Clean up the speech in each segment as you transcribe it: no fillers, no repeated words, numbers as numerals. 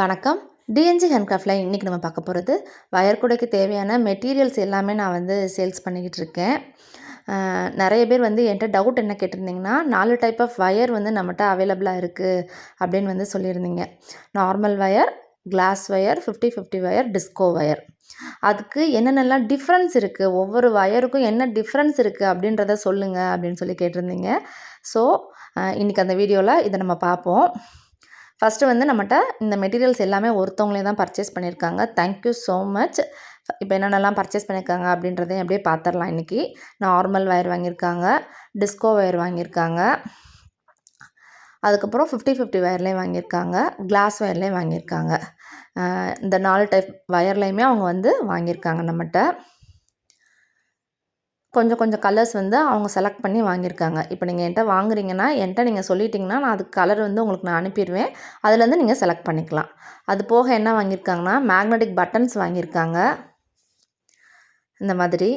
வணக்கம். டிஎன்ஜி ஹேண்ட்கிராஃப்டில் இன்றைக்கி நம்ம பார்க்க போகிறது வயர் கூடைக்கு தேவையான மெட்டீரியல்ஸ் எல்லாமே நான் வந்து சேல்ஸ் பண்ணிக்கிட்டு இருக்கேன். நிறைய பேர் வந்து என்கிட்ட டவுட் என்ன கேட்டிருந்தீங்கன்னா 4 டைப் ஆஃப் வயர் வந்து நம்மகிட்ட அவைலபிளாக இருக்குது அப்படின்னு வந்து சொல்லியிருந்தீங்க. Normal wire, glass wire, 50-50 wire, disco wire. அதுக்கு என்னென்னலாம் டிஃப்ரென்ஸ் இருக்குது, ஒவ்வொரு வயருக்கும் என்ன டிஃப்ரென்ஸ் இருக்குது அப்படின்றத சொல்லுங்கள் அப்படின்னு சொல்லி கேட்டிருந்தீங்க. ஸோ இன்றைக்கி அந்த வீடியோவில் இதை நம்ம பார்ப்போம். ஃபஸ்ட்டு வந்து நம்மகிட்ட இந்த மெட்டீரியல்ஸ் எல்லாமே ஒருத்தவங்களே தான் பர்ச்சேஸ் பண்ணியிருக்காங்க. Thank you so much. இப்போ என்னென்னலாம் பர்ச்சேஸ் பண்ணியிருக்காங்க அப்படின்றதையும் அப்படியே பார்த்துடலாம் இன்றைக்கி. நார்மல் வயர் வாங்கியிருக்காங்க, டிஸ்கோ வயர் வாங்கியிருக்காங்க, அதுக்கப்புறம் 50-50 வயர்லேயும் வாங்கியிருக்காங்க, கிளாஸ் வயர்லேயும் வாங்கியிருக்காங்க. இந்த 4 டைப் வயர்லேயுமே அவங்க வந்து வாங்கியிருக்காங்க நம்மகிட்ட. கொஞ்சம் கலர்ஸ் வந்து அவங்க செலக்ட் பண்ணி வாங்கியிருக்காங்க. இப்போ நீங்கள் என்கிட்ட வாங்குறீங்கன்னா என்கிட்ட நீங்கள் சொல்லிட்டிங்கன்னா நான் அதுக்கு கலர் வந்து உங்களுக்கு நான் அனுப்பிடுவேன். அதுலேருந்து நீங்கள் செலக்ட் பண்ணிக்கலாம். அது போக என்ன வாங்கியிருக்காங்கன்னா மேக்னெட்டிக் பட்டன்ஸ் வாங்கியிருக்காங்க. இந்த மாதிரி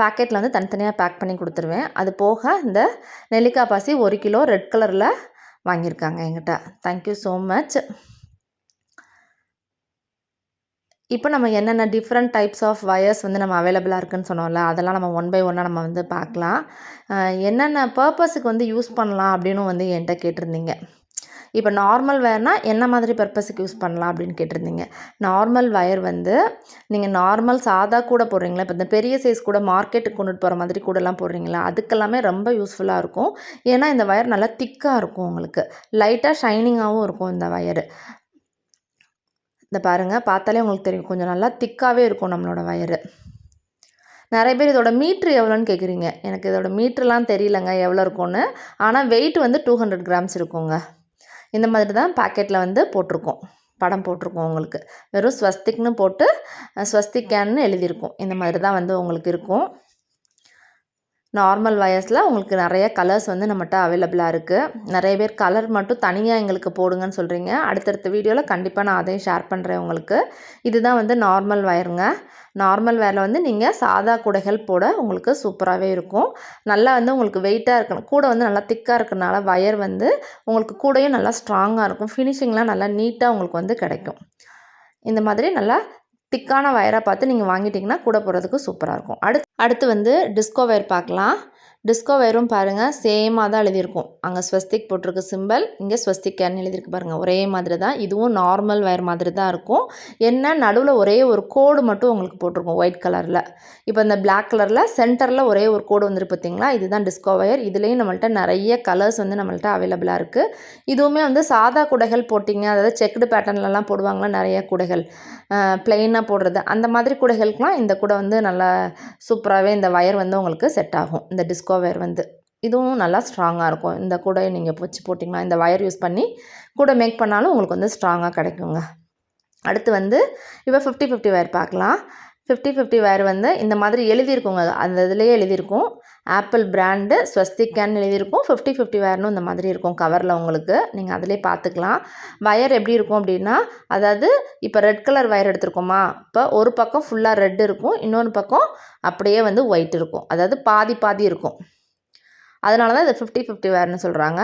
பேக்கெட்டில் வந்து தனித்தனியாக பேக் பண்ணி கொடுத்துருவேன். அது போக இந்த நெல்லிக்காய் பாசி 1 கிலோ ரெட் கலரில் வாங்கியிருக்காங்க என்கிட்ட. Thank you so much. இப்போ நம்ம என்னென்ன டிஃப்ரெண்ட் டைப்ஸ் ஆஃப் வயர்ஸ் வந்து நம்ம அவைலபிளாக இருக்குதுன்னு சொன்னோம்ல, அதெல்லாம் நம்ம ஒன் பை ஒன்னாக நம்ம வந்து பார்க்கலாம். என்னென்ன பர்பஸுக்கு வந்து யூஸ் பண்ணலாம் அப்படின்னு வந்து என்கிட்ட கேட்டிருந்தீங்க. இப்போ நார்மல் வயர்னால் என்ன மாதிரி பர்பஸுக்கு யூஸ் பண்ணலாம் அப்படின்னு கேட்டிருந்தீங்க. நார்மல் வயர் வந்து நீங்கள் நார்மல் சாதா கூட போடுறீங்களா, இப்போ இந்த பெரிய சைஸ் கூட மார்க்கெட்டுக்கு கொண்டுட்டு போகிற மாதிரி கூடலாம் போடுறீங்களா, அதுக்கெல்லாமே ரொம்ப யூஸ்ஃபுல்லாக இருக்கும். ஏன்னா இந்த வயர் நல்லா திக்காக இருக்கும், உங்களுக்கு லைட்டாக ஷைனிங்காகவும் இருக்கும் இந்த வயரு. இந்த பாருங்கள், பார்த்தாலே உங்களுக்கு தெரியும் கொஞ்சம் நல்லா திக்காகவே இருக்கும் நம்மளோட வயரு. நிறைய பேர் இதோட மீட்ரு எவ்வளோன்னு கேட்குறீங்க. எனக்கு இதோட மீட்ருலாம் தெரியலங்க எவ்வளோ இருக்கும்னு. ஆனால் வெயிட் வந்து 200 கிராம்ஸ் இருக்குங்க. இந்த மாதிரி தான் பேக்கெட்டில் வந்து போட்டிருக்கோம், படம் போட்டிருக்கோம் உங்களுக்கு. வெறும் ஸ்வஸ்திக்னு போட்டு ஸ்வஸ்திக் கேன்னு எழுதியிருக்கும். இந்த மாதிரி தான் வந்து உங்களுக்கு இருக்கும். நார்மல் வயர்ஸில் உங்களுக்கு நிறைய கலர்ஸ் வந்து நம்மகிட்ட அவைலபிளாக இருக்குது. நிறைய பேர் கலர் மட்டும் தனியாக எங்களுக்கு போடுங்கன்னு சொல்கிறீங்க. அடுத்தடுத்த வீடியோவில் கண்டிப்பாக நான் அதையும் ஷேர் பண்ணுறேன் உங்களுக்கு. இதுதான் வந்து நார்மல் வயருங்க. நார்மல் வயரில் வந்து நீங்கள் சாதா கூடைகள் போட உங்களுக்கு சூப்பராகவே இருக்கும். நல்லா வந்து உங்களுக்கு வெயிட்டாக இருக்கணும், கூடை வந்து நல்லா திக்காக இருக்கிறனால வயர் வந்து உங்களுக்கு கூடையும் நல்லா ஸ்ட்ராங்காக இருக்கும். ஃபினிஷிங்லாம் நல்லா நீட்டாக உங்களுக்கு வந்து கிடைக்கும். இந்த மாதிரி நல்லா திக்கான வயராக பார்த்து நீங்கள் வாங்கிட்டிங்கன்னா கூட போடுறதுக்கு சூப்பராக இருக்கும். அடுத்து வந்து டிஸ்கோ வயர் பார்க்கலாம். டிஸ்கோ வயரும் பாருங்கள் சேமாக தான் எழுதியிருக்கும். அங்கே ஸ்வஸ்திக் போட்டிருக்கு சிம்பிள், இங்கே ஸ்வஸ்திக் கேர்னு எழுதியிருக்கு பாருங்கள். ஒரே மாதிரி தான், இதுவும் நார்மல் வயர் மாதிரி தான் இருக்கும். என்ன நடுவில் ஒரே ஒரு கோடு மட்டும் உங்களுக்கு போட்டிருக்கும் ஒயிட் கலரில். இப்போ இந்த பிளாக் கலரில் சென்டரில் ஒரே ஒரு கோடு வந்துருக்கு பார்த்தீங்களா, இதுதான் டிஸ்கோ வயர். இதுலேயும் நம்மள்ட்ட நிறைய கலர்ஸ் வந்து நம்மள்ட்ட அவைலபிளாக இருக்குது. இதுவுமே வந்து சாதா கூடைகள் போட்டிங்க, அதாவது செக்குடு பேட்டர்ன்லலாம் போடுவாங்களா நிறைய கூடைகள், ப்ளெயினாக போடுறது, அந்த மாதிரி கூடைகளுக்கெலாம் இந்த கூடை வந்து நல்லா சூப்பராகவே இந்த வயர் வந்து உங்களுக்கு செட் ஆகும். இந்த டிஸ்கோ வயர் வந்து இதுவும் நல்லா ஸ்ட்ராங்காக இருக்கும். இந்த கூடையை நீங்கள் வச்சு போட்டிங்கன்னா, இந்த வயர் யூஸ் பண்ணி கூடை மேக் பண்ணாலும் உங்களுக்கு வந்து ஸ்ட்ராங்காக கிடைக்குங்க. அடுத்து வந்து இப்போ 50-50 வயர் பார்க்கலாம். 50-50 வயர் வந்து இந்த மாதிரி எழுதியிருக்குங்க, அந்த இதுலேயே எழுதியிருக்கும். ஆப்பிள் பிராண்டு ஸ்வஸ்திக் கேன் எழுதியிருக்கும். 50-50 வயர்னு இந்த மாதிரி இருக்கும் கவரில் உங்களுக்கு. நீங்கள் அதிலே பார்த்துக்கலாம். வயர் எப்படி இருக்கும் அப்படின்னா, அதாவது இப்போ ரெட் கலர் வயர் எடுத்துருக்கோமா, இப்போ ஒரு பக்கம் ஃபுல்லாக ரெட் இருக்கும், இன்னொரு பக்கம் அப்படியே வந்து ஒயிட் இருக்கும், அதாவது பாதி பாதி இருக்கும். அதனால தான் இதை 50-50 வயர்னு சொல்கிறாங்க.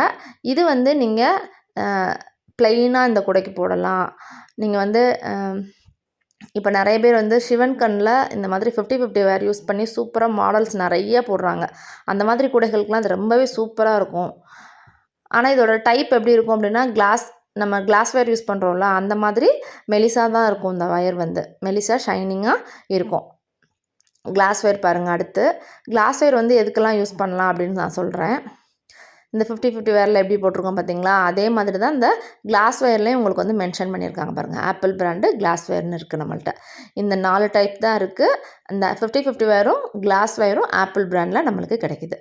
இது வந்து நீங்கள் ப்ளெயினாக இந்த கூடைக்கு போடலாம். நீங்கள் வந்து இப்போ நிறைய பேர் வந்து சிவன் கண்ணில் இந்த மாதிரி 50-50 வயர் யூஸ் பண்ணி சூப்பராக மாடல்ஸ் நிறைய போடுறாங்க. அந்த மாதிரி கூடைகளுக்கெலாம் அது ரொம்பவே சூப்பராக இருக்கும். ஆனால் இதோட டைப் எப்படி இருக்கும் அப்படின்னா, நம்ம கிளாஸ் வயர் யூஸ் பண்ணுறோம்ல அந்த மாதிரி மெலிசாக தான் இருக்கும். இந்த வயர் வந்து மெலிசாக ஷைனிங்காக இருக்கும். கிளாஸ் வயர் பாருங்கள். அடுத்து கிளாஸ் வயர் வந்து எதுக்கெல்லாம் யூஸ் பண்ணலாம் அப்படின்னு நான் சொல்கிறேன். இந்த 50-50 வயரில் எப்படி போட்டிருக்கோம் பார்த்தீங்களா, அதே மாதிரி தான் இந்த கிளாஸ் வயர்லேயும் உங்களுக்கு வந்து மென்ஷன் பண்ணியிருக்காங்க பாருங்கள். ஆப்பிள் பிராண்டு கிளாஸ் வயர்னு இருக்குது நம்மள்ட்ட. இந்த 4 டைப் தான் இருக்குது. இந்த 50-50 வயரும் கிளாஸ் வயரும் ஆப்பிள் பிராண்டில் நம்மளுக்கு கிடைக்கிது.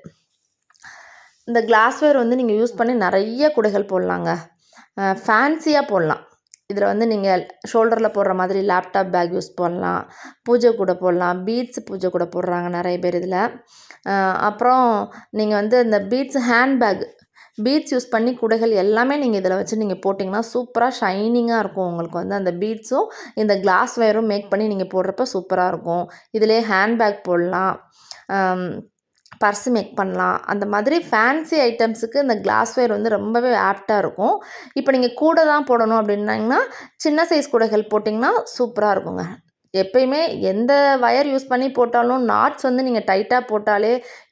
இந்த கிளாஸ் வயர் வந்து நீங்கள் யூஸ் பண்ணி நிறைய கூடைகள் போடலாங்க, ஃபேன்சியாக போடலாம். இதில் வந்து நீங்கள் ஷோல்டரில் போடுற மாதிரி லேப்டாப் பேக் யூஸ் பண்ணலாம், பூஜை கூட போடலாம், பீட்ஸ் பூஜை கூட போடுறாங்க நிறைய பேர் இதில். அப்புறம் நீங்கள் வந்து இந்த பீட்ஸ் ஹேண்ட்பேக், பீட்ஸ் யூஸ் பண்ணி கூடைகள் எல்லாமே நீங்கள் இதில் வச்சு நீங்கள் போட்டிங்கன்னா சூப்பராக ஷைனிங்காக இருக்கும். உங்களுக்கு வந்து அந்த பீட்ஸும் இந்த கிளாஸ் வயரும் மேக் பண்ணி நீங்கள் போடுறப்ப சூப்பராக இருக்கும். இதிலே ஹேண்ட்பேக் போடலாம். பர்ஸ் மேக் பண்ணலாம். அந்த மாதிரி ஃபேன்சி ஐட்டம்ஸுக்கு இந்த கிளாஸ் ஒயர் வந்து ரொம்பவே ஆப்ட்டா இருக்கும். இப்போ நீங்கள் கூடை தான் போடணும் அப்படின்னாங்கன்னா, சின்ன சைஸ் கூடைகள் போட்டிங்கன்னா சூப்பரா இருக்குங்க. எப்பயுமே எந்த வயர் யூஸ் பண்ணி போட்டாலும் நாட்ஸ் வந்து நீங்கள் டைட்டா போட்டாலே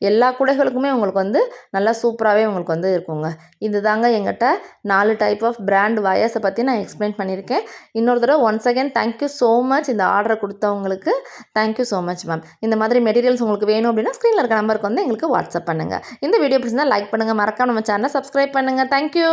எல்லா கூடைகளுக்குமே உங்களுக்கு வந்து நல்லா சூப்பராகவே உங்களுக்கு வந்து இருக்குங்க. இதுதாங்க எங்கிட்ட 4 டைப் ஆஃப் பிராண்ட் வயர்ஸை பற்றி நான் எக்ஸ்பிளைன் பண்ணியிருக்கேன். இன்னொரு தடவை once again thank you so much இந்த ஆர்டரை கொடுத்தவங்களுக்கு. Thank you so much ma'am. இந்த மாதிரி மெட்டீரியல்ஸ் உங்களுக்கு வேணும் அப்படின்னா ஸ்க்ரீனில் இருக்க நம்பருக்கு வந்து எங்களுக்கு வாட்ஸ்அப் பண்ணுங்கள். இந்த வீடியோ பிடிச்சிருந்தா லைக் பண்ணுங்கள். மறக்காம நம்ம சேனலை சப்ஸ்கிரைப் பண்ணுங்கள். தேங்க்யூ.